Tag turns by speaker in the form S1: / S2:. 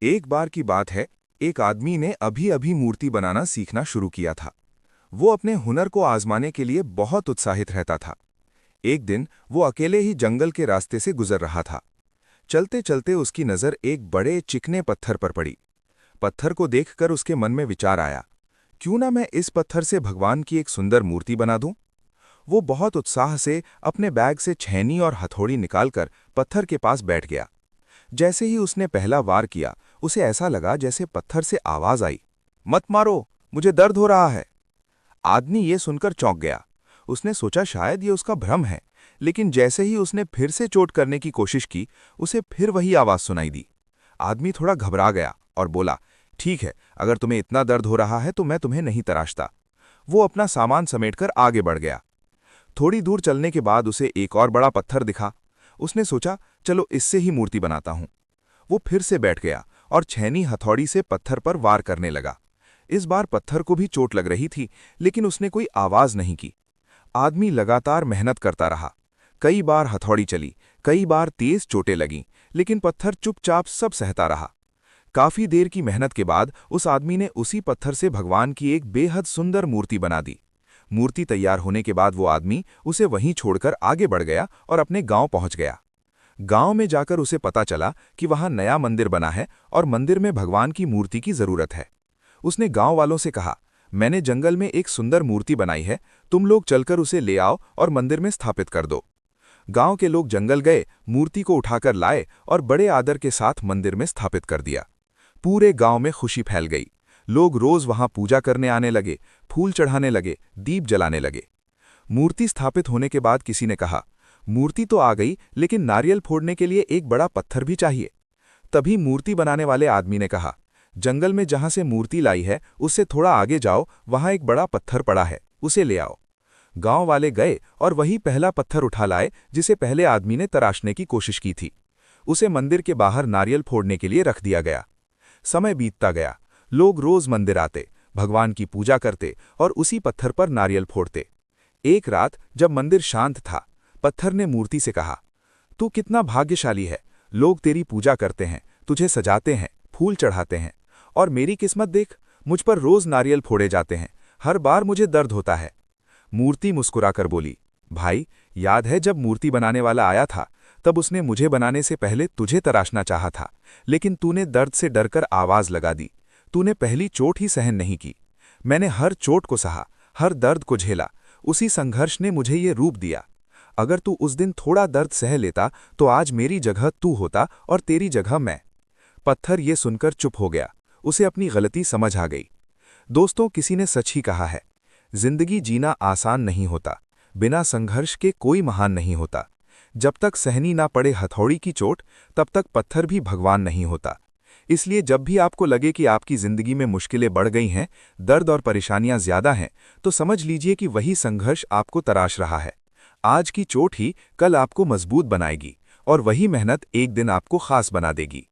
S1: एक बार की बात है, एक आदमी ने अभी अभी मूर्ति बनाना सीखना शुरू किया था। वो अपने हुनर को आजमाने के लिए बहुत उत्साहित रहता था। एक दिन वो अकेले ही जंगल के रास्ते से गुजर रहा था। चलते चलते उसकी नज़र एक बड़े चिकने पत्थर पर पड़ी। पत्थर को देखकर उसके मन में विचार आया, क्यों ना मैं इस पत्थर से भगवान की एक सुंदर मूर्ति बना दूं? वो बहुत उत्साह से अपने बैग से छेनी और हथौड़ी निकालकर पत्थर के पास बैठ गया। जैसे ही उसने पहला वार किया, उसे ऐसा लगा जैसे पत्थर से आवाज आई, मत मारो, मुझे दर्द हो रहा है। आदमी ये सुनकर चौंक गया। उसने सोचा शायद ये उसका भ्रम है, लेकिन जैसे ही उसने फिर से चोट करने की कोशिश की, उसे फिर वही आवाज सुनाई दी। आदमी थोड़ा घबरा गया और बोला, ठीक है, अगर तुम्हें इतना दर्द हो रहा है तो मैं तुम्हें नहीं तराशता। वो अपना सामान समेटकर आगे बढ़ गया। थोड़ी दूर चलने के बाद उसे एक और बड़ा पत्थर दिखा। उसने सोचा, चलो इससे ही मूर्ति बनाता हूं। वो फिर से बैठ गया और छेनी हथौड़ी से पत्थर पर वार करने लगा। इस बार पत्थर को भी चोट लग रही थी, लेकिन उसने कोई आवाज नहीं की। आदमी लगातार मेहनत करता रहा। कई बार हथौड़ी चली, कई बार तेज चोटें लगीं, लेकिन पत्थर चुपचाप सब सहता रहा। काफी देर की मेहनत के बाद उस आदमी ने उसी पत्थर से भगवान की एक बेहद सुंदर मूर्ति बना दी। मूर्ति तैयार होने के बाद वो आदमी उसे वहीं छोड़कर आगे बढ़ गया और अपने गांव पहुंच गया। गांव में जाकर उसे पता चला कि वहां नया मंदिर बना है और मंदिर में भगवान की मूर्ति की जरूरत है। उसने गांव वालों से कहा, मैंने जंगल में एक सुंदर मूर्ति बनाई है, तुम लोग चलकर उसे ले आओ और मंदिर में स्थापित कर दो। गांव के लोग जंगल गए, मूर्ति को उठाकर लाए और बड़े आदर के साथ मंदिर में स्थापित कर दिया। पूरे गांव में खुशी फैल गई। लोग रोज वहां पूजा करने आने लगे, फूल चढ़ाने लगे, दीप जलाने लगे। मूर्ति स्थापित होने के बाद किसी ने कहा, मूर्ति तो आ गई, लेकिन नारियल फोड़ने के लिए एक बड़ा पत्थर भी चाहिए। तभी मूर्ति बनाने वाले आदमी ने कहा, जंगल में जहां से मूर्ति लाई है उससे थोड़ा आगे जाओ, वहां एक बड़ा पत्थर पड़ा है, उसे ले आओ। गांव वाले गए और वही पहला पत्थर उठा लाए जिसे पहले आदमी ने तराशने की कोशिश की थी। उसे मंदिर के बाहर नारियल फोड़ने के लिए रख दिया गया। समय बीतता गया। लोग रोज मंदिर आते, भगवान की पूजा करते और उसी पत्थर पर नारियल फोड़ते। एक रात जब मंदिर शांत था, पत्थर ने मूर्ति से कहा, तू कितना भाग्यशाली है, लोग तेरी पूजा करते हैं, तुझे सजाते हैं, फूल चढ़ाते हैं, और मेरी किस्मत देख, मुझ पर रोज नारियल फोड़े जाते हैं, हर बार मुझे दर्द होता है। मूर्ति मुस्कुराकर बोली, भाई, याद है जब मूर्ति बनाने वाला आया था, तब उसने मुझे बनाने से पहले तुझे तराशना चाहा था, लेकिन तूने दर्द से डरकर आवाज लगा दी। तूने पहली चोट ही सहन नहीं की। मैंने हर चोट को सहा, हर दर्द को झेला, उसी संघर्ष ने मुझे ये रूप दिया। अगर तू उस दिन थोड़ा दर्द सह लेता तो आज मेरी जगह तू होता और तेरी जगह मैं। पत्थर ये सुनकर चुप हो गया। उसे अपनी गलती समझ आ गई। दोस्तों, किसी ने सच ही कहा है, जिंदगी जीना आसान नहीं होता, बिना संघर्ष के कोई महान नहीं होता। जब तक सहनी ना पड़े हथौड़ी की चोट, तब तक पत्थर भी भगवान नहीं होता। इसलिए जब भी आपको लगे कि आपकी जिंदगी में मुश्किलें बढ़ गई हैं, दर्द और परेशानियां ज्यादा हैं, तो समझ लीजिए कि वही संघर्ष आपको तराश रहा है। आज की चोट ही कल आपको मजबूत बनाएगी और वही मेहनत एक दिन आपको खास बना देगी।